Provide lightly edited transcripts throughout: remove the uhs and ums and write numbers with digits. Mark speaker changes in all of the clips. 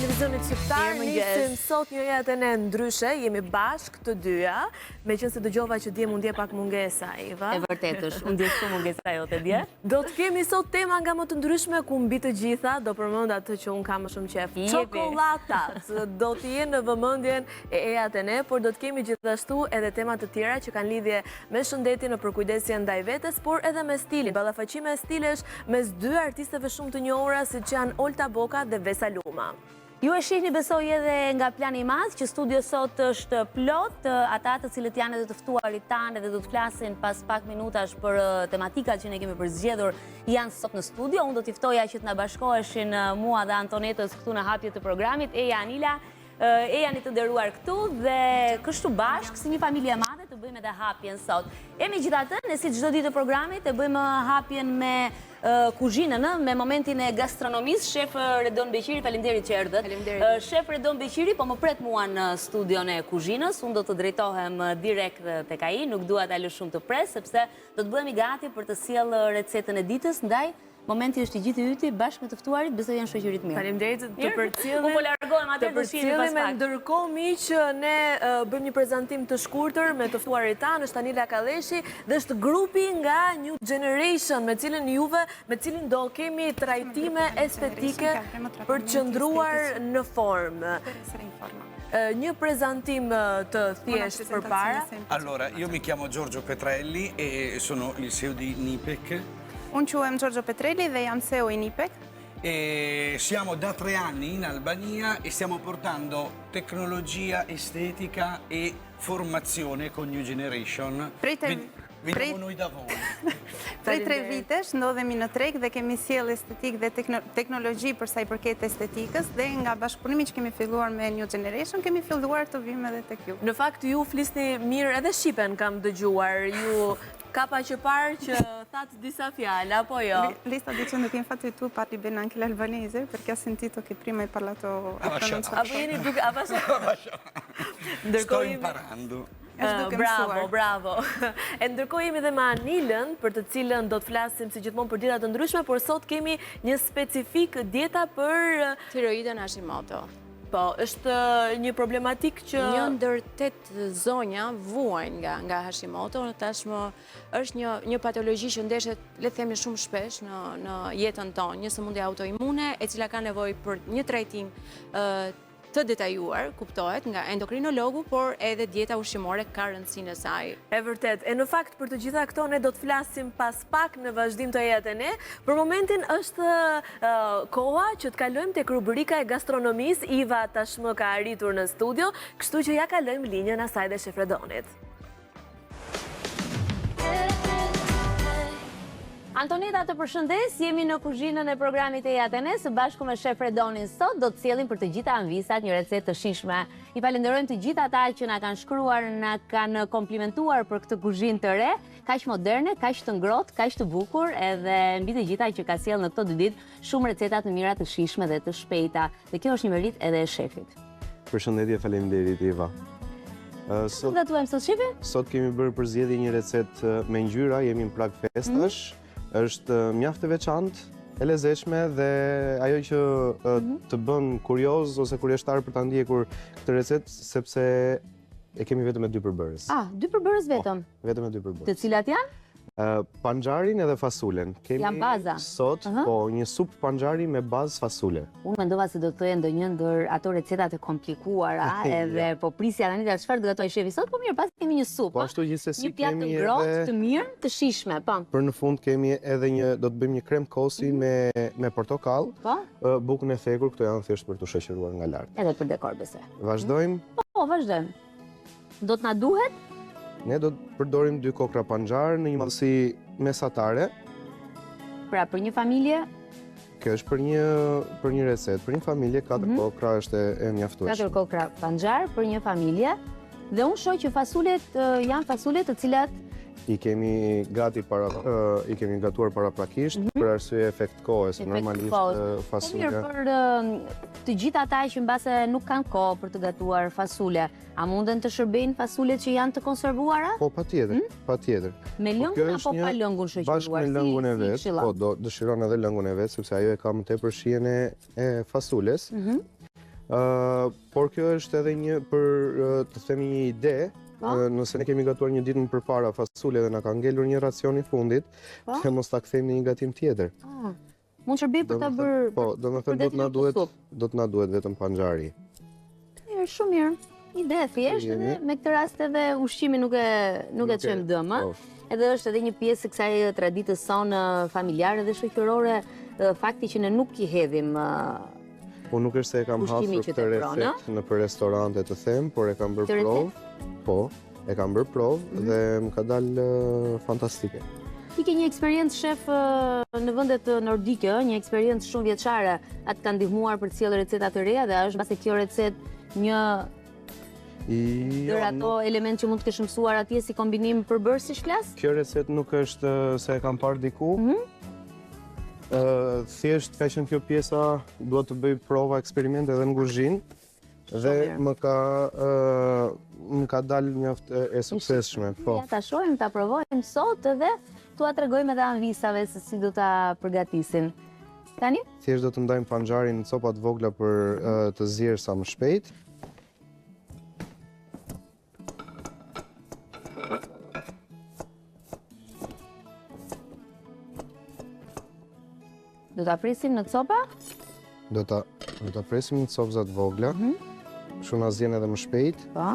Speaker 1: televizionit shqiptar, nisim sot një jetën e ndryshe, jemi bashkë të dyja, me qënë se dëgjova që dje mund je pak mungesa, Iva.
Speaker 2: E vërtet është, unë dje shumë mungesa jote dje.
Speaker 1: Do të kemi sot tema nga më të ndryshme, ku mbi të gjitha, do përmend atë që unë kam më shumë qef. Çokollatat do të jenë në vëmendjen e ejat e ne, por do të kemi gjithashtu edhe tema të tjera që kanë lidhje me shëndetin, në përkujdesje ndaj vetes, por edhe me stilin. Ballafaqime e stilesh mes dy artisteve shumë të njohura, siç janë Olta Boka dhe Vesa Luma.
Speaker 2: Ju e shihni besoj edhe nga plani i madh që studio sot është plot, ata të cilët janë edhe të ftuarit tanë dhe do të flasin pas pak minutash për tematikat që ne kemi përzgjedhur janë sot në studio. Unë do t'i ftoja që të na bashkoheshin mua dhe Antonetës këtu në hapje të programit, Eja Anila, Ejani të nderuar këtu dhe kështu bashkë si një familje e madhe të bëjmë edhe hapjen sot. E megjithatë, ne si çdo ditë të programit e bëjmë hapjen me kuzhinën, me momentin e gastronomisë. Shef Redon Beqiri, faleminderit që erdhët. Shef Redon Beqiri po më pret mua në studion e kuzhinës. Unë do të drejtohem direkt tek ai, nuk dua ta lë shumë të pres sepse do të bëhemi gati për të sjellë recetën e ditës, ndaj momenti është i gjithë yti bashkë me të ftuarit, besoj janë shoqëri të mirë.
Speaker 1: Faleminderit të përcjellim.
Speaker 2: Unë po largohem atë të shihni pas pak.
Speaker 1: Ndërkohë miq, ne bëjmë një prezantim të shkurtër me të ftuarit tanë, është Anila Kalleshi dhe është grupi nga New Generation, me cilin do kemi trajtime estetike për të qëndruar në formë. Një prezantim të thjesht përpara.
Speaker 3: Allora, io mi chiamo Giorgio Petrelli e sono il CEO di Nipec.
Speaker 4: Unë quhem Giorgio Petrelli dhe jam CEO i Nipec.
Speaker 3: E siamo da 3 anni in Albania e stiamo portando tecnologia, estetica e formazione con New Generation. Veniamo noi da voi.
Speaker 4: Prej 3 vitesh ndodhemi në treg dhe kemi sjell estetik dhe teknologji për sa i përket estetikës dhe nga bashkëpunimi që kemi filluar me New Generation kemi filluar të vim edhe tek ju.
Speaker 1: Në fakt ju flisni mirë edhe shqipen kam dëgjuar. Ju kapa që parë që thatë disa fjalë, apo jo?
Speaker 4: Lista dice che infatti tu parli bene anche l'albanese perché ho sentito che prima hai parlato
Speaker 1: Apo jeni duke
Speaker 3: Sto imparando.
Speaker 1: Bravo. E ndërkohë jemi dhe me Anilën, për të cilën do të flasim si gjithmonë për dieta të ndryshme, por sot kemi një specifik dieta për
Speaker 5: tiroidën Hashimoto.
Speaker 1: Po, është një problematik që
Speaker 5: një ndër 8 zonja vuajnë nga Hashimoto, tashmë është një patologji që ndeshet, le të themi, shumë shpesh në jetën tonë, një sëmundje autoimune e cila ka nevojë për një trajtim të detajuar, kuptohet, nga endokrinologu, por edhe dieta ushqimore ka rëndësinë e saj.
Speaker 1: E vërtet, e në fakt për të gjitha këto ne do të flasim pas pak në vazhdim të ejat e ne. Për momentin është koha që të kalojmë tek rubrika e gastronomisë. Iva tashmë ka arritur në studio, kështu që ja kalojmë linjën asaj dhe Shef Redonit.
Speaker 2: Antoneta, të përshëndes, jemi në kuzhinën e programit e jatene, së bashku me Shef Redonin sot, do të sjellim për të gjitha anvisat një recetë të shijshme. I falenderojmë të gjitha ata që na kanë shkruar, na kanë komplimentuar për këtë kuzhinë të re, kaq moderne, kaq të ngrohtë, kaq të bukur, edhe mbi të gjitha që ka sjellë në këto 2 ditë shumë receta të mira, të shijshme dhe të shpejta. Dhe kjo është një merit edhe e shefit.
Speaker 6: Përshëndetje, faleminderit Iva. Sot kemi bërë përzgjedhje një recetë me ngjyra, jemi në prag festash. Është mjaft e veçantë, e lezetshme dhe ajo që të bën kurioz ose kurioztar për ta ndjekur këtë recetë sepse e kemi vetëm me 2 përbërës.
Speaker 2: 2 përbërës vetëm?
Speaker 6: Vetëm me 2 përbërës.
Speaker 2: Të cilat janë?
Speaker 6: Panxharin edhe fasulen.
Speaker 2: Janë baza?
Speaker 6: Sot, po, një supë panxhari me bazë fasule.
Speaker 2: Unë mendova se do të thojë ndonjë ndër ato recetat e komplikuara, edhe po prisja tani ta çfarë do gatoj shefi sot, po mirë, pas kemi një supë.
Speaker 6: Po ashtu gjithsesi
Speaker 2: kemi një pjatë të ngrohtë, të mirë, të shijshme, po.
Speaker 6: Për në fund kemi edhe do të bëjmë një krem kosi me portokall.
Speaker 2: Po.
Speaker 6: Bukën e thekur, këto janë thjesht për të shoqëruar nga lart.
Speaker 2: Edhe për dekor besoj.
Speaker 6: Vazhdojmë?
Speaker 2: Po, vazhdojmë. Do të na duhet?
Speaker 6: Ne do të përdorim 2 kokra panxhar në një madhësi mesatare.
Speaker 2: Pra, për një familje?
Speaker 6: Kjo është për një recetë. Për një familje, 4 kokra është e mjaftueshme.
Speaker 2: 4 kokra panxhar për një familje. Dhe unë shoh që fasulet janë fasule të cilat
Speaker 6: i kemi gatuar paraprakisht për arsye efekt kohë, se normalisht fasulja.
Speaker 2: Për të gjithë ata që mbase nuk kanë kohë për të gatuar fasule, a munden të shërbejnë fasulet që janë të konservuara?
Speaker 6: Po, patjetër.
Speaker 2: Me lëngun apo pa lëngun shoqëruar?
Speaker 6: Bashkë me lëngun e vet, po dëshiron edhe lëngun e vet, sepse ajo e ka më tepër shijen e fasules. Por kjo është edhe një, për të themi një ide, nëse ne kemi gatuar një ditë më përpara fasule dhe na ka ngelur një racion i fundit, të mos ta kthejmë në një gatim tjetër.
Speaker 2: Mund shërbej për ta bërë.
Speaker 6: Po, domethënë do të na duhet vetëm panxhari.
Speaker 2: Mirë, shumë mirë. Ide thjesht, edhe me këtë rast edhe ushqimi nuk e çojmë dëm, edhe është edhe një pjesë e kësaj traditës sonë familjare dhe shoqërore, fakti që ne nuk i hedhim.
Speaker 6: Po nuk është se e kam hapur këtë recetë në për restorante të them, por e kam bërë provë. Po, e kam bërë provë dhe më ka dalë fantastike.
Speaker 2: Ti ke një eksperiencë shef në vendet nordike, një eksperiencë shumë vjeçare, atë ka ndihmuar për të sjellë receta të reja dhe është mbase kjo recetë një ndër ato element që mund të kesh mësuar atje si kombinim përbërësish flas?
Speaker 6: Kjo recetë nuk është se e kam parë diku. Thjesht ka qenë kjo pjesa, duhet të bëj prova eksperimente edhe në kuzhinë dhe më ka dalë mjaft e suksesshme.
Speaker 2: Ja ta shohim, ta provojmë sot edhe tua tregojmë edhe anvisave se si do ta përgatisin. Tani?
Speaker 6: Thjesht do të ndajmë panxharin në copa të vogla për të zier sa më shpejt.
Speaker 2: Do ta presim në copa?
Speaker 6: Do ta presim në copza të vogla. Kështu na zien edhe më shpejt.
Speaker 2: Po.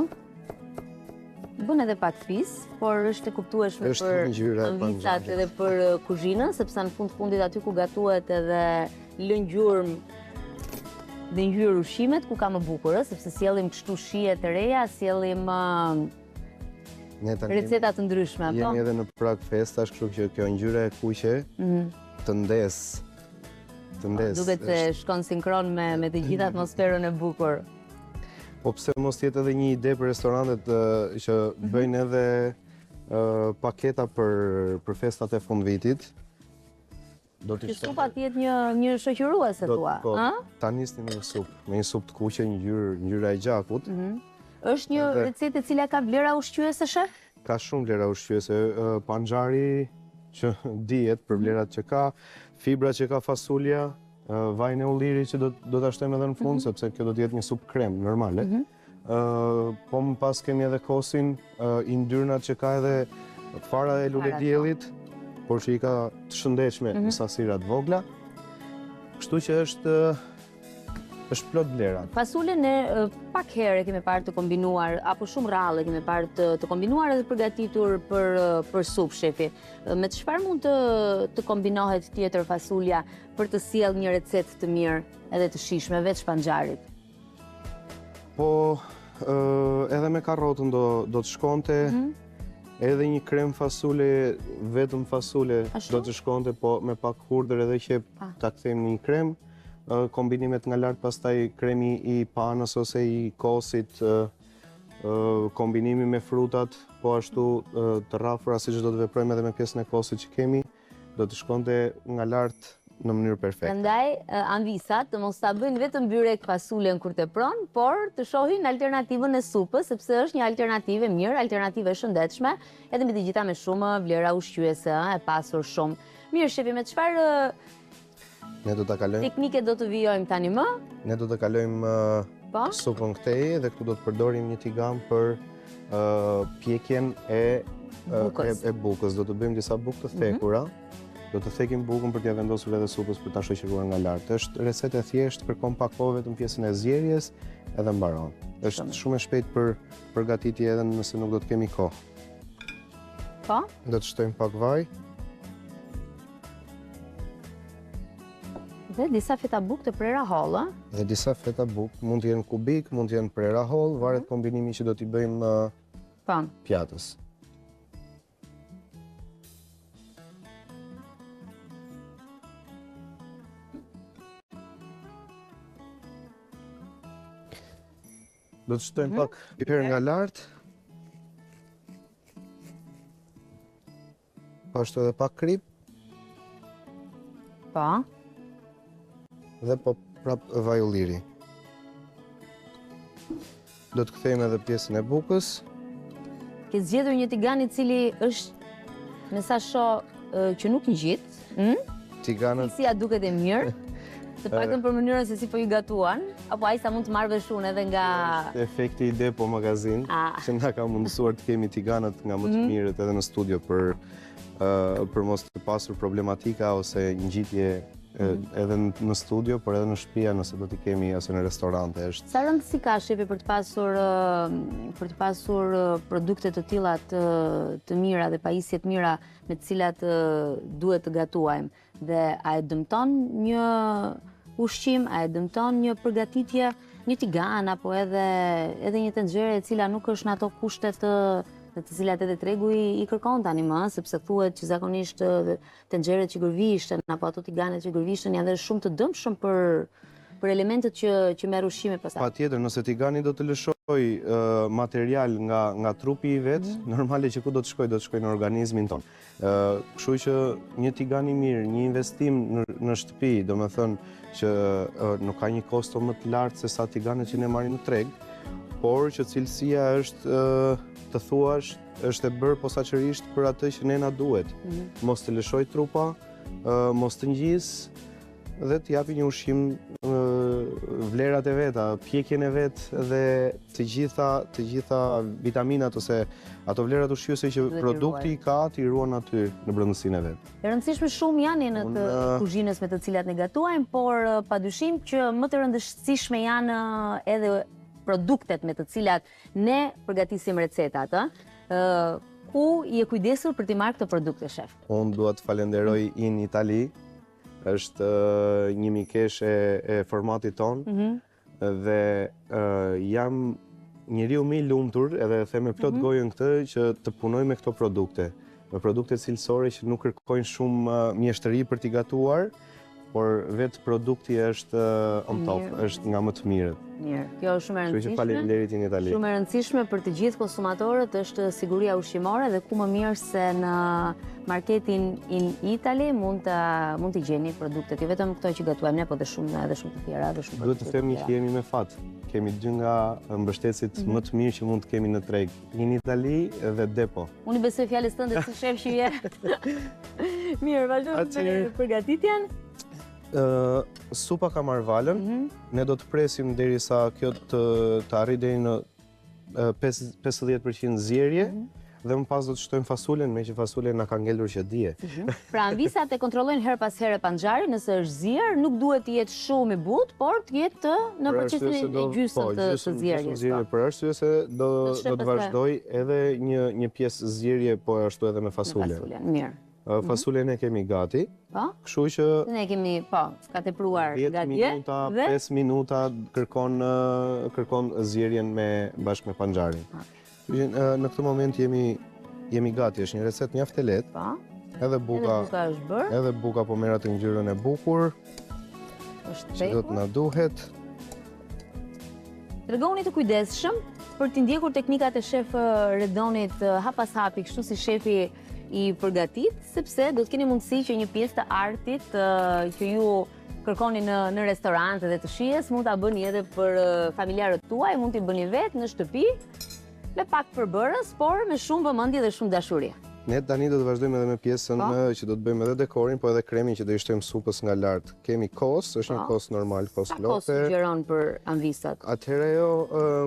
Speaker 2: Bën edhe pak fis, por është e kuptueshme për anvisat edhe për kuzhinën, sepse në fundit aty ku gatuhet edhe lën gjurmë dhe ngjyrë ushqimet ku ka më bukur, sepse sjellim kështu shije të reja, sjellim receta të ndryshme.
Speaker 6: Jemi edhe në prag festash, kështu që kjo ngjyra e kuqe të ndes.
Speaker 2: Duket se shkon sinkron me të gjithë atmosferën e bukur.
Speaker 6: Po pse mos jetë edhe një ide për restorantet që bëjnë edhe paketa për festat e fundvitit.
Speaker 2: Që supa t'jetë një shoqëruese tua,
Speaker 6: Po, ta nisni me një supë të kuqe, ngjyra e gjakut.
Speaker 2: Është një recetë e cila ka vlera ushqyese, shef?
Speaker 6: Ka shumë vlera ushqyese. Panxhari që dihet për vlerat që ka, fibra që ka fasulja, vajin e ulliri që do ta shtojmë edhe në fund, sepse kjo do të jetë një supë krem normale. Po më pas kemi edhe kosin, i ndyrnat që ka edhe fara e lule diellit, por që i ka të shëndetshme në sasira të vogla. Kështu që është plot vlerat.
Speaker 2: Fasulen e pak herë kemi parë të kombinuar, apo shumë rrallë kemi parë të kombinuar edhe përgatitur për supë, shefi. Me të çfarë mund të kombinohet tjetër fasulja për të sjellë një recetë të mirë edhe të shijshme veç panxharit?
Speaker 6: Po, edhe me karrotën do të shkonte, edhe një krem fasule, vetëm fasule do të shkonte, po me pak hurdër edhe qep ta kthejmë në një krem. Kombinimet nga lartë, pastaj kremi i panës ose i kosit, kombinimi me frutat, po ashtu të rrafura, siç do të veprojmë edhe me pjesën e kosit që kemi, do të shkonte nga lartë në mënyrë perfekte.
Speaker 2: Prandaj, anvisat të mos ta bëjnë vetëm byrek fasulen kur tepron, por të shohin alternativën e supës, sepse është një alternativë mirë, alternativë e shëndetshme, edhe me të gjitha me shumë vlera ushqyese, e pasur shumë. Mirë, shefi, me çfarë teknike do të vijojmë tani më?
Speaker 6: Ne do të kalojmë supën këtej dhe këtu do të përdorim një tigam për pjekjen e bukës. Do të bëjmë disa bukë të thekura. Do të thekim bukën për t'ia vendosur edhe supës për ta shoqëruar nga lartë. Është recetë e thjeshtë, kërkon pak kohë vetëm pjesën e zgjerrjes edhe mbaron. Është shumë e shpejtë për përgatitje edhe nëse nuk do të kemi kohë.
Speaker 2: Po?
Speaker 6: Do të shtojmë pak vaj.
Speaker 2: Dhe disa feta bukë të prera hollë.
Speaker 6: Dhe disa feta bukë, mund të jenë kubik, mund të jenë prera hollë, varet kombinimi që do t'i bëjmë pjatës. Do të shtojmë pak piper nga lartë. Ashtu edhe pak krip.
Speaker 2: Po.
Speaker 6: Dhe po prap vaj ulliri. Do të kthejmë edhe pjesën e bukës.
Speaker 2: Ke zgjedhur një tigan i cili është, me sa shoh, që nuk ngjit.
Speaker 6: Tiganët
Speaker 2: si ja duket e mirë. Të paktën për mënyrën se si po ju gatuan, Apo ai sa mund të marrë veshun edhe nga...
Speaker 6: Efekti ide po magazin, që nga ka mundësuar të kemi tiganët nga më të mirët edhe në studio për mos të pasur problematika ose ngjitje edhe në studio, por edhe në shtëpia nëse do t'i kemi ose në restorante.
Speaker 2: Sa rëndësi ka shefi për të pasur produkte të tilla të mira dhe pajisje të mira me të cilat duhet të gatuajmë? Dhe a e dëmton një ushqim, a e dëmton një përgatitje, një tigan apo edhe një tenxhere e cila nuk është në ato kushtet të cilat edhe tregu i kërkon tani më, sepse thuhet që zakonisht tenxheret që gërvishen apo ato tiganet që gërvishen janë dhe shumë të dëmshëm për elementet që merr ushqimi pastaj.
Speaker 6: Patjetër, nëse tigani do të lëshoj material nga trupi i vet, normale që ku do të shkoj në organizmin ton. Kështu që një tigan i mirë, një investim në shtëpi, domethënë që nuk ka një kosto më të lartë se sa tiganet që ne marrim në treg, por që cilësia është të thuash është e bërë posaçërisht për atë që ne na duhet. Mos të lëshoj trupa, mos të ngjis dhe të japi një ushqim vlerat e veta, pjekjen e vet dhe të gjitha vitaminat ose ato vlerat ushqyese që produkti ka t'i ruan aty në brendësinë e vet.
Speaker 2: E rëndësishme shumë janë në të kuzhinës me të cilat ne gatuajmë, por padyshim që më të rëndësishme janë edhe produktet me të cilat ne përgatisim recetat, ku i e kujdesur për t'i marrë këtë produkte, shef?
Speaker 6: Unë dua të falenderoj In Itali, është një mikesh e formatit ton dhe jam njeriu më i lumtur edhe them me plot gojën këtë që të punoj me këto produkte. Me produkte cilësore që nuk kërkojnë shumë mjeshtëri për t'i gatuar, por vetë produkti është on top, është nga më të mirët.
Speaker 2: Mirë, kjo është shumë e rëndësishme.
Speaker 6: Kështu që faleminderit In Itali.
Speaker 2: Shumë e rëndësishme për të gjithë konsumatorët është siguria ushqimore dhe ku më mirë se në marketin In Itali mund t'i gjeni produktet, jo vetëm këto që gatuajmë ne, po edhe shumë të tjera.
Speaker 6: Duhet të themi që jemi me fat. Kemi dy nga mbështetësit më të mirë që mund të kemi në treg. In Itali dhe Depo.
Speaker 2: Unë i besoj fjalës tënde si shef që je. Mirë, vazhdojmë me përgatitjen.
Speaker 6: Supa ka marrë valën, ne do të presim derisa kjo të arrijë deri në 50% zjerje dhe më pas do të shtojmë fasulen, me që fasulen na ka ngelur që dje.
Speaker 2: Pra anvisat e kontrollojnë her pas here panxharin, nëse është zier, nuk duhet të jetë shumë i butë, por të jetë në procesin e gjysmën të zjerjes.
Speaker 6: Për arsye se do të vazhdoj edhe një pjesë zjerje, po ashtu edhe me fasulen.
Speaker 2: Mirë.
Speaker 6: Fasulen e kemi gati, kështu që...
Speaker 2: Ne kemi, ka tepruar gati.
Speaker 6: 10 minuta, 5 minuta kërkon zjerjen bashkë me panxharin. Në këtë moment jemi gati, është një recet mjaft e lehtë. Edhe buka
Speaker 2: është bërë.
Speaker 6: Edhe buka po merr atë ngjyrën e bukur. Që do të na duhet.
Speaker 2: Tregoni të kujdesshëm për të ndjekur teknikat e shef Redonit hap pas hapi, kështu si shefi i përgatit, sepse do të keni mundësi që një pjesë të artit që ju kërkoni në restorante dhe të shijes, mund ta bëni edhe për familjarët tuaj, mund t'i bëni vetë në shtëpi, me pak përbërës, por me shumë vëmendje dhe shumë dashuri.
Speaker 6: Ne tani do të vazhdojmë edhe me pjesën që do të bëjmë edhe dekorin, po edhe kremin që do i shtojmë supës nga lart. Kemi kos, është një kos normal, kos lope.
Speaker 2: Sa kos sugjeron për anvisat?
Speaker 6: Atëherë ajo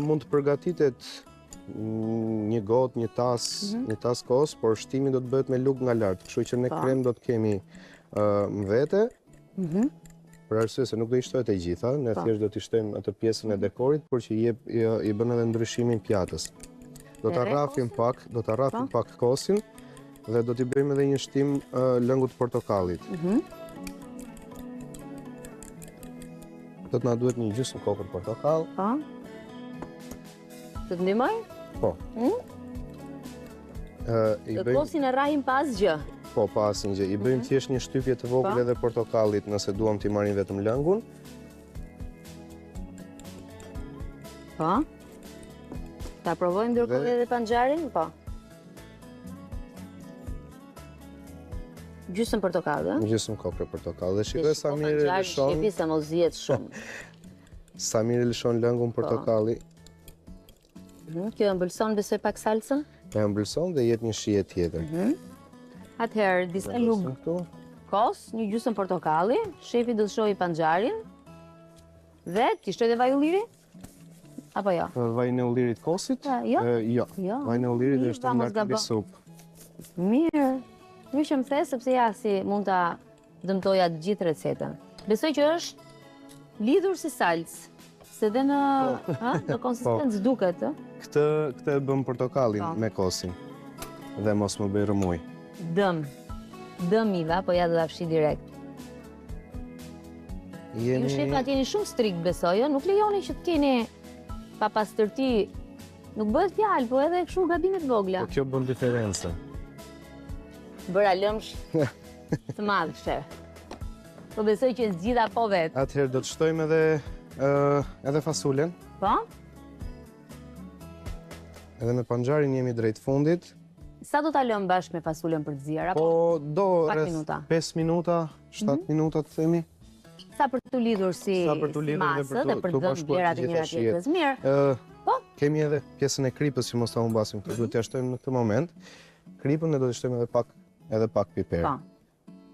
Speaker 6: mund të përgatitet një gotë, një tas kos, por shtimi do të bëhet me lugë nga lart. Kështu që ne krem do të kemi më vete. Për arsye se nuk do i shtohet e gjitha, ne thjesht do t'i shtojmë atë pjesën e dekorit, por që i bën edhe ndryshimin pjatës. Do ta rrafim pak kosin dhe do t'i bëjmë edhe një shtim lëngut portokallit. Do t'na duhet një gjysmë kokër portokall.
Speaker 2: Të të ndihmoj?
Speaker 6: Po.
Speaker 2: Të kosin e rrahim pas gjë?
Speaker 6: Po, pas një gjë. I bëjmë thjesht një shtypje të vogël edhe portokallit nëse duam t'i marrim vetëm lëngun.
Speaker 2: Po. Ta provojmë ndërkohë edhe panxharin? Po. Gjysmë portokall,
Speaker 6: Gjysmë kokër portokall. Dhe shikoj sa mirë e lëshon.
Speaker 2: Shefi sa mos zihet shumë.
Speaker 6: Sa mirë e lëshon lëngun portokalli.
Speaker 2: Kjo ëmbëlson besoj pak salsën?
Speaker 6: E ëmbëlson dhe jep një shije tjetër.
Speaker 2: Atëherë, disa lugë kos, një gjysmë portokalli, shefi do të shohë panxharin. Dhe, ti shtoj dhe vaj ulliri? Apo jo?
Speaker 6: Vajin e ullirit kosit?
Speaker 2: Jo?
Speaker 6: Jo. Vajin e ullirit
Speaker 2: Mirë,
Speaker 6: është
Speaker 2: vamos
Speaker 6: nga
Speaker 2: gabo.
Speaker 6: supë.
Speaker 2: Mirë. Mirë që më the, sepse ja si mund ta dëmtoja të gjithë recetën. Besoj që është lidhur si salcë, se dhe në konsistencë duket, ë?
Speaker 6: Këtë e bëm portokallin me kosin. Dhe mos më bëj rëmuj.
Speaker 2: Dëm Iva, po ja do ta fshi direkt. Ju shefa t'jeni shumë strikt besoj, ë? Nuk lejoni që t'keni pa pastërti, nuk bëhet fjalë, po edhe kështu gabimet vogla.
Speaker 6: Po kjo bën diferencë.
Speaker 2: Bëra lëmsh të madh, shef. Po besoj që zgjidha po vetë.
Speaker 6: Atëherë do të shtojmë edhe fasulen.
Speaker 2: Po?
Speaker 6: Edhe me panxarin jemi drejt fundit.
Speaker 2: Sa do ta lëm bashkë me fasulen për të zier, apo?
Speaker 6: Po do
Speaker 2: Pak
Speaker 6: rreth
Speaker 2: minuta.
Speaker 6: 5 minuta, 7 minuta të themi.
Speaker 2: Sa për të lidhur si masë dhe për dëmë vlerat e njëra tjetrës. Mirë. Po?
Speaker 6: Kemi edhe pjesën e kripës që mos ta humbasim këtu. Duhet t'ja shtojmë në këtë moment. Kripën ne do të shtojmë edhe pak piper.
Speaker 2: Po.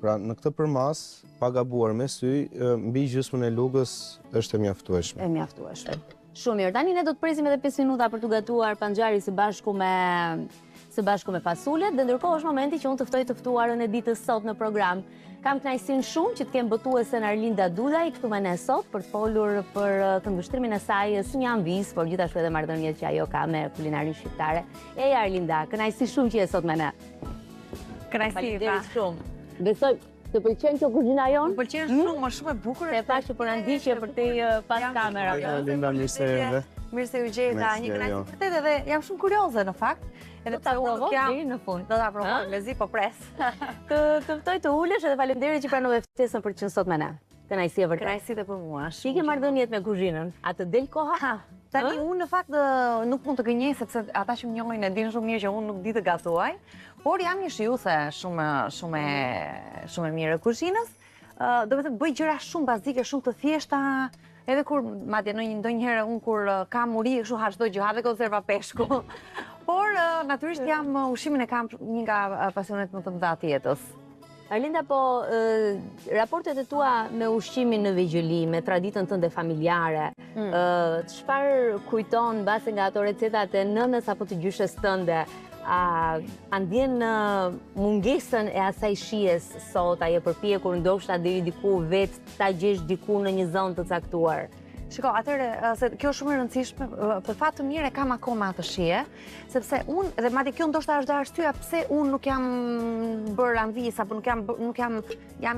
Speaker 6: Pra në këtë përmas, pa gabuar me sy, mbi gjysmën e lugës është e mjaftueshme.
Speaker 2: E mjaftueshme. Shumë mirë. Tani ne do të presim edhe 5 minuta për të gatuar panxari së bashku me fasulet, dhe ndërkohë është momenti që unë të ftoj të ftuarën e ditës sot në program. Kam kënaqësinë shumë që të kem botuesen Arlinda Dudaj këtu me ne sot për të folur për këndvështrimin e saj së një anvis, por gjithashtu edhe marrëdhëniet që ajo ka me kulinarin shqiptare. Eja Arlinda, kënaqësi shumë që je sot me ne.
Speaker 7: Kënaqësi.
Speaker 2: Faleminderit shumë. Besoj të pëlqen kjo kuzhina jonë?
Speaker 7: Më pëlqen shumë, është shumë e bukur.
Speaker 2: Se pak që po na ndiqje për te pas kamerave.
Speaker 6: Arlinda, mirë se erdhe.
Speaker 7: Mirë se u gjeta, një kënaqësi vërtet edhe jam shumë kurioze në fakt.
Speaker 2: Edhe ta provoj deri në fund.
Speaker 7: Do ta provoj, lezi po pres.
Speaker 2: Të ftoj të ulesh edhe faleminderit që pranove ftesën për të qenë sot me ne. Kënaqësi e vërtet.
Speaker 7: Kënaqësi edhe për mua.
Speaker 2: Si ke marrëdhëniet me kuzhinën? A të del koha?
Speaker 7: Tani unë në fakt nuk mund të gënjej sepse ata që më njohin e dinë shumë mirë që unë nuk di të gatuaj, por jam një shijuese shumë e mirë e kuzhinës. Do të thënë bëj gjëra shumë bazike, shumë të thjeshta. Edhe kur madje ndonjëherë unë kur kam uri kështu ha çdo gjë, ha dhe konserva peshku. Por natyrisht ushqimin e kam një nga pasionet më të mëdha të jetës.
Speaker 2: Arlinda, po raportet e tua me ushqimin në vegjëli, me traditën tënde familjare, çfarë kujton mbase nga ato recetat e nënës apo të gjyshes tënde? A ndjen mungesën e asaj shijes sot, a je përpjekur ndoshta deri diku vetë ta gjesh diku në një zonë të caktuar?
Speaker 7: Shiko, atëre, se kjo është shumë e rëndësishme, për fat të mirë e kam akoma atë shije, sepse unë, dhe madje kjo ndoshta është dhe arsyeja pse unë nuk jam bërë anvis, apo jam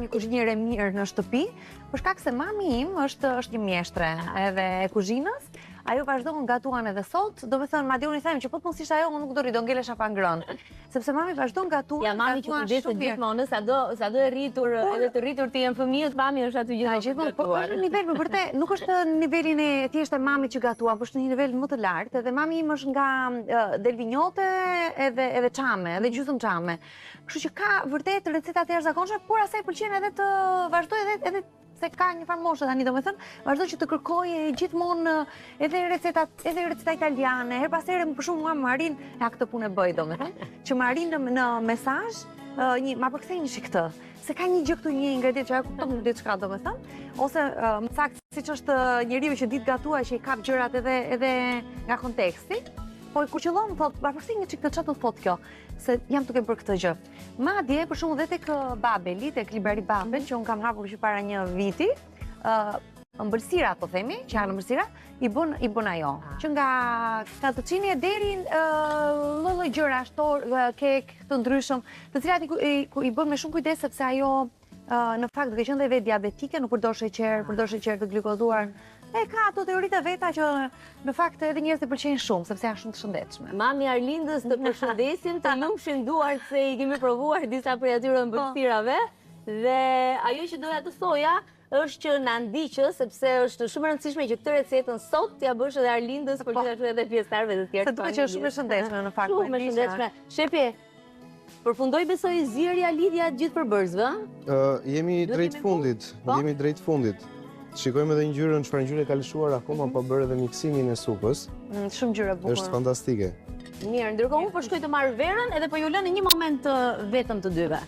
Speaker 7: një kuzhiniere e mirë në shtëpi, për shkak se mami im është një mjeshtre edhe e kuzhinës. Ajo vazhdon gatuan edhe sot, do me thënë, madje unë i them që po të mos ishte ajo, unë nuk do ngelesha pa ngrënë. Sepse mami vazhdon gatuan.
Speaker 2: Ja, mami që kujdeset gjithmonë, sado e rritur, edhe të rritur të jenë fëmijët, mami është aty gjithmonë.
Speaker 7: Po është nivel më vërtet, nuk është nivelin e thjesht e mamit që gatuan, por është një nivel më të lartë, edhe mami im është nga delvinjote edhe çame, edhe gjysmë çame. Kështu që ka vërtet receta të jashtëzakonshme, por asaj pëlqen edhe të vazhdoj edhe se ka një farë moshë tani, domethënë, vazhdo që të kërkoj gjithmonë edhe receta italiane, her pas here për shumë mua më arrin, këtë punë e bëj domethënë, që më arrin në mesazh, ma përkthej një shik këtë, se ka një gjë këtu, një ingredient që ajo kupton diçka domethënë, ose më saktë siç është njeriu që ditë gatuaj që i kap gjërat edhe nga konteksti. Po kur qëllon më thotë, përkthej një çik të çfarë do të thotë kjo, se jam duke bërë këtë gjë. Madje për shembull dhe tek Babeli, tek librari Babel, që un kam hapur që para një viti, ëmbëlsira po themi, që janë ëmbëlsira, i bën ajo. Që nga katëçini deri lloj gjëra, kek të ndryshëm, të cilat i bën me shumë kujdes sepse ajo në fakt duke qenë dhe vetë diabetike, nuk përdor sheqer të glikozuar. E ka ato teoritë veta që në fakt edhe njerëzit pëlqejnë shumë sepse janë shumë të shëndetshme.
Speaker 2: Mami Arlindës të përshëndesim, të lumshin duart se i kemi provuar disa prej atyre ëmbëlsirave, dhe ajo që doja të thoja është që na ndiqë, sepse është shumë e rëndësishme që këtë recetën sot t'ja bësh edhe Arlindës, por gjithashtu edhe pjesëtarëve të tjerë.
Speaker 7: Se duket që është shumë e shëndetshme në fakt.
Speaker 2: Shumë e shëndetshme. Shefi, përfundoi besoj zierja lidhja gjithë përbërësve?
Speaker 6: Jemi drejt fundit. Shikojmë edhe ngjyrën, çfarë ngjyre ka lëshuar akoma, pa bërë edhe miksimin e supës.
Speaker 7: Shumë ngjyre bukur.
Speaker 6: Është fantastike.
Speaker 2: Mirë, ndërkohë unë po shkoj të marr verën edhe po ju lënë një moment vetëm të dyve.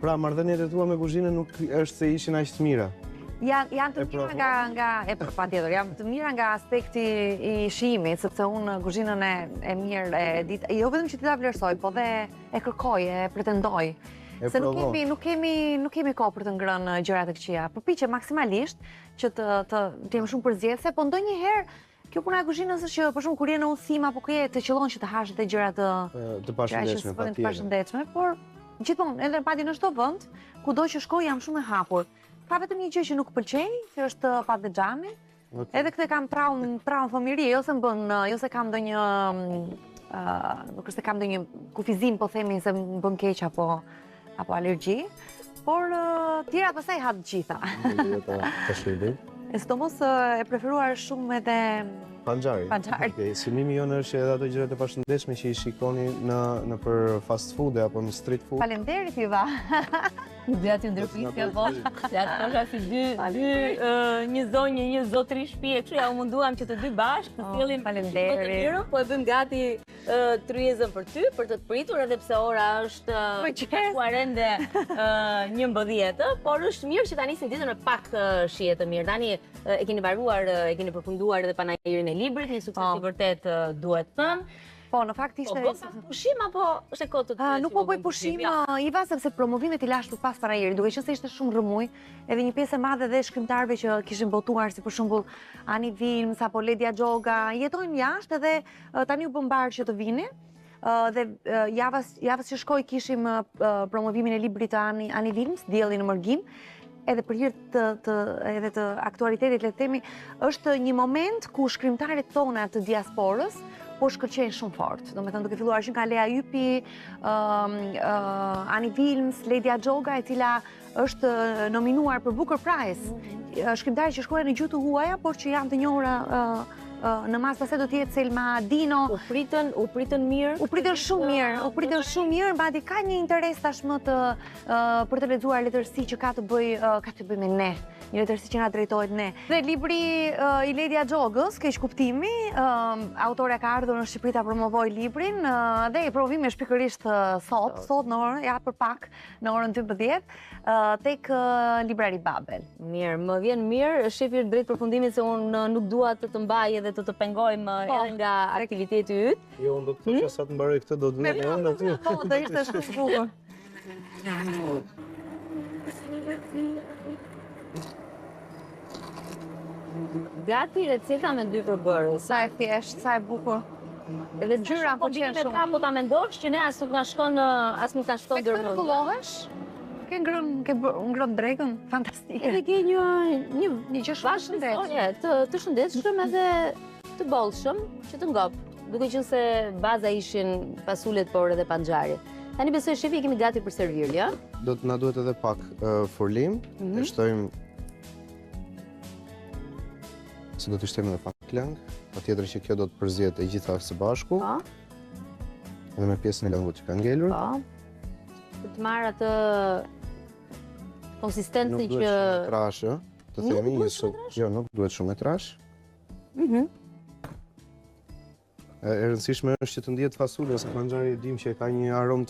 Speaker 6: Pra, marrëdhëniet e tua me kuzhinën nuk është se ishin aq të mira.
Speaker 7: Janë të mira pa tjetër, janë të mira nga aspekti i shijimit, sepse unë kuzhinën e mirë e ditë, jo vetëm që ti ta vlerësoj, po dhe e kërkoj, e pretendoj. Se nuk kemi kohë për të ngrënë gjërat e këqija. Përpiqem maksimalisht që të jem shumë përzgjedhëse, po ndonjëherë kjo puna e kuzhinës është që për shembull kur je në udhëtim apo ke të qëllon që të hash të gjërat
Speaker 6: të pashëndetshme,
Speaker 7: por gjithmonë edhe pati në çdo vend, kudo që shkoj jam shumë e hapur. Ka vetëm një gjë që nuk pëlqej, që është Patlıxhani. Edhe këtë kam traum fëmijërie, jo se kam ndonjë nuk është se kam ndonjë kufizim, po themi se më bën keq apo alergji, por tjerat pastaj ha të gjitha. E sidomos e preferuar shumë edhe
Speaker 6: panxhari. Synimi jonë është edhe ato gjërat e pashëndetshme që i shikoni në për fast food apo në street food.
Speaker 7: Faleminderit Iva.
Speaker 2: Nuk doja t'ju ndërprisja, po. Se atë thosha si një zonjë, një zotëri shtëpi, kështu ja u munduam që të dy bashkë të sjellim
Speaker 7: faleminderit.
Speaker 2: Po e bëjmë gati tryezën për ty, për të pritur, edhe pse ora është 11:11, por është mirë që tani nisim ditën me pak shije të mirë. Tani e keni varuar, e keni përfunduar edhe panajirin e librit, një sukses i vërtet duhet thënë.
Speaker 7: Po, në fakt ishte...
Speaker 2: Po, bëj pushim apo është e kohë të
Speaker 7: Nuk po bëj pushim, Iva, sepse promovimet i lash pas panajirit, duke qenë se ishte shumë rrëmuj, edhe një pjesë e madhe dhe shkrimtarëve që kishin botuar, si për shembull Ani Vilms apo Ledia Gjoga, jetojnë jashtë edhe tani u bën mbar që të vini. Dhe javës që shkoj kishim promovimin e librit të Ani Vilms, Dielli në Mërgim, edhe për hir të aktualitetit, le të themi, është një moment ku shkrimtarët tona të diasporës po shkëlqejnë shumë fort. Domethënë duke filluar që nga Lea Ypi, Ani Vilms, Ledia Gjoga, e cila është nominuar për Booker Prize. Shkrimtarë që shkruajnë në gjuhë të huaja, por që janë të njohura në mas pastaj do të jetë Selma Dino.
Speaker 2: U pritën mirë.
Speaker 7: U pritën shumë mirë, mbadi ka një interes tashmë për të lexuar letërsi që ka të bëj me ne. Një letërsi që na drejtohet ne. Dhe libri i Ledia Gjogës, Keq kuptimi, autorea ka ardhur në Shqipëri ta promovoj librin dhe i provimi është pikërisht sot në orën, ja për pak, në orën 12, tek Librari Babel.
Speaker 2: Mirë, më vjen mirë, shefi drejt përfundimit se unë nuk dua të mbaj edhe të pengojmë edhe nga aktiviteti yt.
Speaker 6: Jo, unë do të thoshja sa të mbaroj këtë do të vjen edhe aty.
Speaker 7: Po, do ishte shumë bukur.
Speaker 2: Gati receta me 2 përbërës.
Speaker 7: Sa e thjesht, sa e bukur. Edhe gjyra po qenë shumë.
Speaker 2: Po ta mendosh që ne as nuk na shkon dërmend.
Speaker 7: Me kullohesh? Ke ngrën drekën, fantastike.
Speaker 2: Edhe ke
Speaker 7: një gjë shumë shëndetshme.
Speaker 2: Të shëndetshëm edhe të bollshëm që të ngop. Duke qenë se baza ishin pasulet por edhe panxhari. Tani besoj shefi kemi gati për servir, ja?
Speaker 6: Na duhet edhe pak forlim, e shtojmë se do të shtojmë edhe pak lang, patjetër që kjo do të përzihet e gjitha së bashku. Edhe me pjesën e langut që ka ngelur.
Speaker 2: Për të marrë atë konsistencën që...
Speaker 6: Nuk duhet shumë e trashë, të themi, jo, nuk duhet shumë e trashë. E rëndësishme është që të ndihet fasule, se panxhari dim që ka një aromë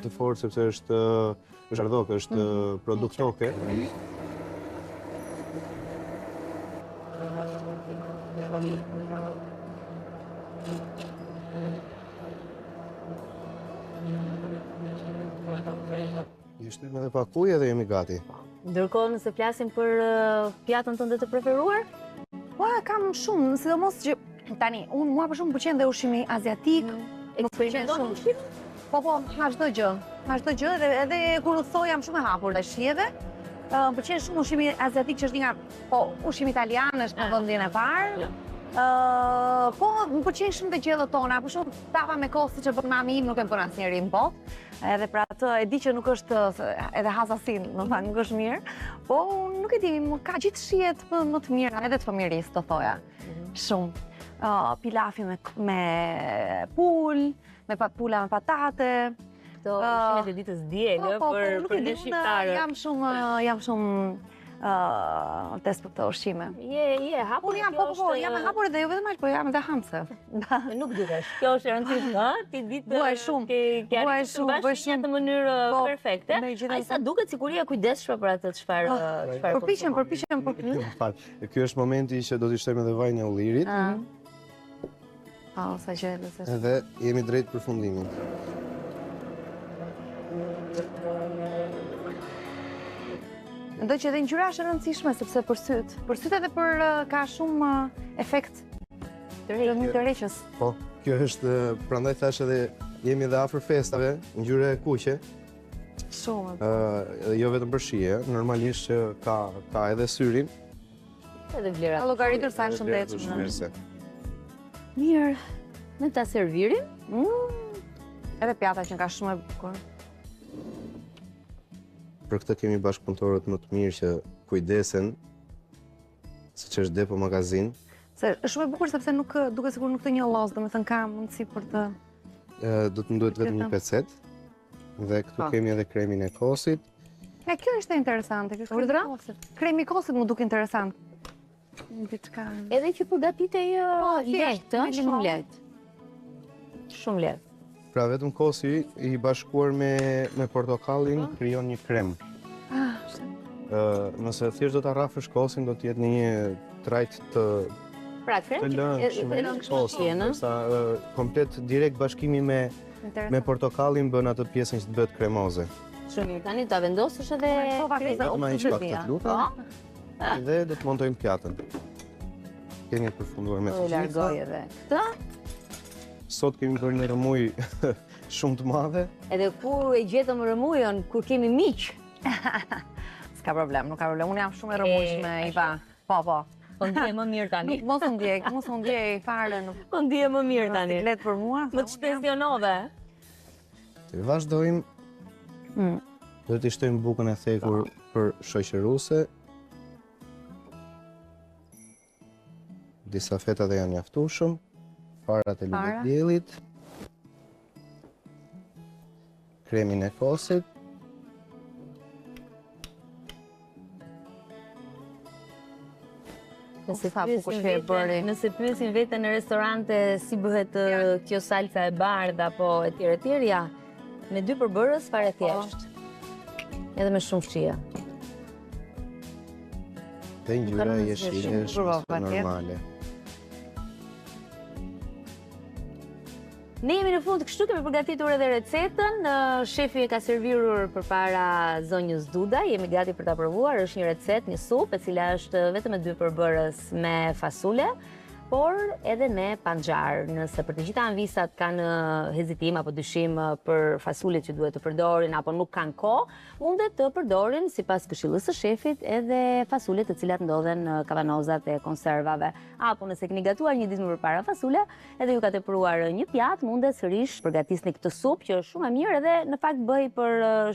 Speaker 6: të fortë, sepse është ardhokë, është produkt toke. Shtojmë edhe pak ujë dhe jemi gati.
Speaker 2: Ndërkohë nëse flasim për pjatën tënde të preferuar?
Speaker 7: Po, kam shumë, sidomos që tani, mua për shumë më pëlqen dhe ushqimi aziatik.
Speaker 2: Eksperimenton ushqim?
Speaker 7: Po, ha çdo gjë, edhe kur udhësoj jam shumë e hapur ndaj shijeve. Më pëlqen shumë ushqimi aziatik që është një nga, ushqimi italian është në vendin e parë. Po, më pëlqejnë shumë të gjellët tona, për shumë tava me kohë si që bën mami im nuk e bën asnjëri në botë. Edhe pra atë e di që nuk është edhe hasasin, nuk është mirë, po nuk e di, ka gjithë shijet më të mira, edhe të fëmijërisë të thoja. Shumë. Pilafi me pul, pula me patate.
Speaker 2: Këto ushqimet e ditës dielë për ne shqiptarët.
Speaker 7: Jam shumë test për këto ushqime.
Speaker 2: Je, hapur.
Speaker 7: Unë jam, jam e hapur edhe jo vetëm aq, po jam edhe hamse.
Speaker 2: Nuk dukesh. Kjo është e rëndësishme, ti ditë
Speaker 7: Vuaj shumë, vuaj shumë, bëj shumë
Speaker 2: në mënyrë perfekte. Ai sa duket siguria kujdesshme për atë çfarë
Speaker 7: Përpiqem.
Speaker 6: Ky është momenti që do t'i shtojmë edhe vajin e ullirit.
Speaker 7: Sa që e
Speaker 6: Edhe jemi drejt përfundimit.
Speaker 7: Mendoj që edhe ngjyra është e rëndësishme sepse për syt edhe për ka shumë efekt të tërheqës.
Speaker 6: Po, kjo është, prandaj thash edhe jemi edhe afër festave, ngjyra e kuqe.
Speaker 7: Shumë.
Speaker 6: Jo vetëm për shije, normalisht që ka edhe syrin.
Speaker 2: Edhe vlera.
Speaker 7: Ka llogaritur sa shëndetshme.
Speaker 2: Mirë, në ta servirim.
Speaker 7: Edhe pjata që ka shumë e bukur.
Speaker 6: Për këtë kemi bashkëpunëtorët më të mirë që kujdesen, siç është Depo Magazin.
Speaker 7: Se është shumë e bukur sepse nuk duket sikur nuk të njollos, domethënë ka mundësi për të
Speaker 6: do të nduhet vetëm një pecet. Dhe këtu kemi edhe kremin e kosit.
Speaker 7: Kjo është interesante, kjo është kosit. Kremi i kosit më duk interesant.
Speaker 2: Edhe që përgatitej lehtë, shumë lehtë. Shumë lehtë.
Speaker 6: Pra vetëm kosi i bashkuar me portokallin krijon një krem. Nëse thjesht do ta rrafësh kosin, do të jetë në një trajt të
Speaker 2: pra krem
Speaker 6: komplet direkt bashkimi me portokallin bën atë pjesën që të bëhet kremoze.
Speaker 2: Shumë mirë, tani ta vendosësh edhe
Speaker 6: Ma hiq pak të luta. Dhe do të montojmë pjatën. Kemi përfunduar me të gjitha.
Speaker 2: Largoj edhe këtë.
Speaker 6: Sot kemi bërë një rëmuj shumë të madhe.
Speaker 2: Edhe kur e gjetëm rëmujën, kur kemi miq.
Speaker 7: S'ka problem, nuk ka problem. Unë jam shumë e rëmujshme, Iva. Po.
Speaker 2: Po ndje më mirë tani.
Speaker 7: Mos u ndjej fare.
Speaker 2: Po ndje më mirë tani.
Speaker 7: Let për mua.
Speaker 2: Më të shpensionove.
Speaker 6: Të vazhdojmë. Do t'i shtojmë bukën e thekur për shoqëruese. Disa feta dhe janë mjaftueshëm. Farat e lullit diellit, kremin e kosit,
Speaker 2: Nëse pyesin veten në restorante si bëhet kjo salsa e bardhë apo etj, ja, me 2 përbërës fare thjesht. Edhe me shumë fshija.
Speaker 6: Dhe ngjyra e jeshile është normale.
Speaker 2: Ne jemi në fund, kështu kemi përgatitur edhe recetën. Shefi e ka servirur përpara zonjës Duda. Jemi gati për ta provuar. Është një recetë, një supë, e cila është vetëm me 2 përbërës me fasule, por edhe me panxar. Nëse për të gjitha anvisat kanë hezitim apo dyshim për fasulet që duhet të përdorin apo nuk kanë kohë, mundet të përdorin sipas këshillës së shefit edhe fasulet të cilat ndodhen në kavanozat e konservave. Apo nëse keni gatuar një ditë më përpara fasule, edhe ju ka tepruar një pjatë, mundet sërish përgatisni këtë supë që është shumë e mirë edhe në fakt bëj për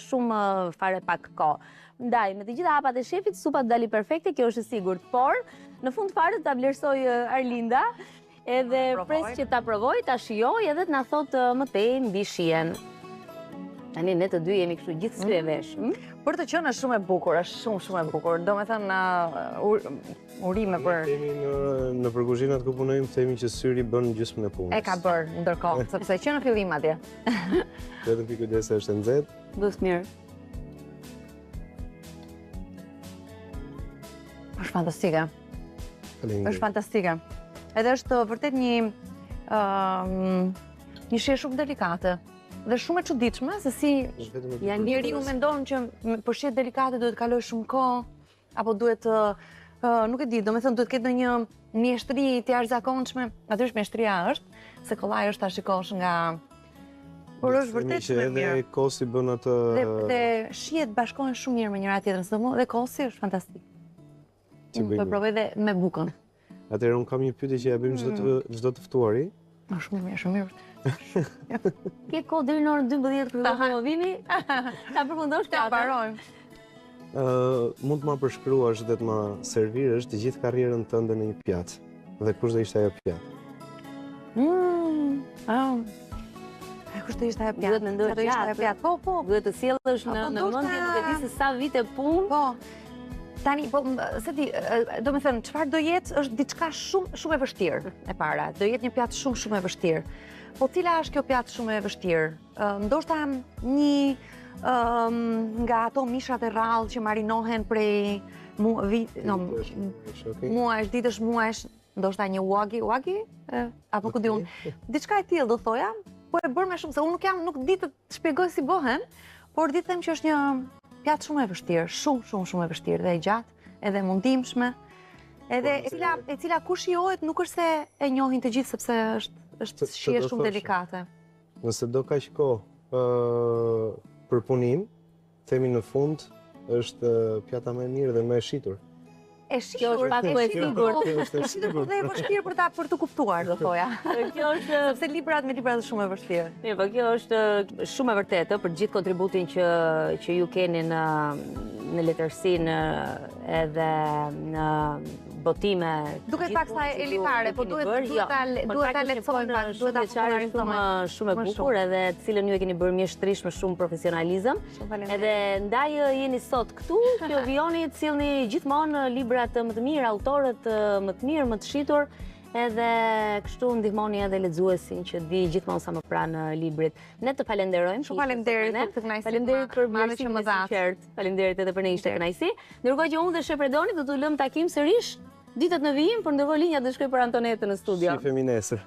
Speaker 2: shumë fare pak kohë. Ndaj, me të gjitha hapat e shefit, supa të dali perfekte, kjo është sigurt, por në fund fare ta vlerësoj Arlinda, edhe pres që ta provoj, ta shijoj edhe të na thotë më tej mbi shijen. Tani ne të dy jemi kështu gjithë sy e vesh.
Speaker 7: Për të qenë është shumë e bukur, është shumë e bukur. Domethënë urime për
Speaker 6: Themi në përkuzhinat ku punojmë, themi që syri bën gjysmën e punës.
Speaker 7: e ka bërë ndërkohë, sepse që në fillim atje.
Speaker 6: Vetëm ky kujdes është e nxehtë.
Speaker 2: Bëhet mirë.
Speaker 7: Është fantastike.
Speaker 6: Faleminderit.
Speaker 7: Është fantastike. Edhe është vërtet një shije shumë delikate dhe shumë e çuditshme se si janë njeriu mendon që për shije delikate duhet të kaloj shumë kohë apo duhet nuk e di, domethënë duhet të ketë ndonjë mjeshtri të jashtëzakonshme. Natyrisht mjeshtria është, se kollaj është ta shikosh nga por është vërtet shumë e mirë.
Speaker 6: Edhe kosi bën atë
Speaker 7: Dhe shijet bashkohen shumë mirë me njëra tjetrën, sidomos dhe kosi është fantastik. Po provoj dhe me bukën.
Speaker 6: Atëherë unë kam një pyetje që ja bëjmë çdo të ftuari.
Speaker 7: Shumë mirë, shumë mirë.
Speaker 2: Ke kohë deri në orën 12 kur do të vini? Ta përfundosh
Speaker 7: Ta mbarojmë.
Speaker 6: Mund të ma përshkruash dhe të ma servirësh të gjithë karrierën tënde në një pjatë. Dhe kush do ishte ajo pjatë?
Speaker 7: Kush do ishte ajo pjatë?
Speaker 2: Duhet mendosh
Speaker 7: do ishte ajo pjatë. Po.
Speaker 2: Duhet të sjellësh në mendje duke di se sa vite punë.
Speaker 7: Po. Tani, po, se ti, do me thënë, çfarë do jetë është diçka shumë e vështirë e para. Do jetë një pjatë shumë e vështirë. Po cila është kjo pjatë shumë e vështirë? Ndoshta një nga ato mishat e rrallë që marinohen prej muajsh, ditësh muajsh, ndoshta një wagi, apo ku di unë. Diçka e tillë do thoja, po e bërë me shumë, se unë nuk di të shpjegoj si bëhen, por di të them që është një pjatë shumë e vështirë, shumë e vështirë dhe e gjatë, edhe mundimshme, edhe e cila kur shijohet nuk është se e njohin të gjithë sepse është shije shumë delikate.
Speaker 6: Nëse do kaq kohë për punim, themi në fund është pjata më e mirë dhe më e shitur.
Speaker 7: E shitur, dhe e vështirë për të kuptuar, do thoja.
Speaker 2: Kjo është...
Speaker 7: Sepse librat me librat është shumë e vështirë.
Speaker 2: Po kjo është shumë e vërtetë për gjithë kontributin që ju keni në letërsinë edhe në botime.
Speaker 7: Duket pak sa elitare, po duhet ta lehtësojmë pak, duhet ta popularizojmë.
Speaker 2: Shumë e bukur edhe të cilën ju e keni bërë mjeshtrisht me shumë profesionalizëm. Edhe ndaj jeni sot këtu, që vijoni të sillni gjithmonë librat më të mirë, autorët më të mirë, më të shitur, edhe kështu ndihmoni edhe lexuesin që di gjithmonë sa më pranë librit. Ne të falenderojmë.
Speaker 7: Shumë faleminderit për të kënaqësi.
Speaker 2: Faleminderit për vlerësimin e sinqert. Faleminderit edhe për ne ishte kënaqësi. Ndërkohë që unë dhe Shef Redoni do t'u lëm takim sërish ditët në vijim, por ndërkohë linja do shkoj për Antonetën në studio.
Speaker 6: Shifemi nesër.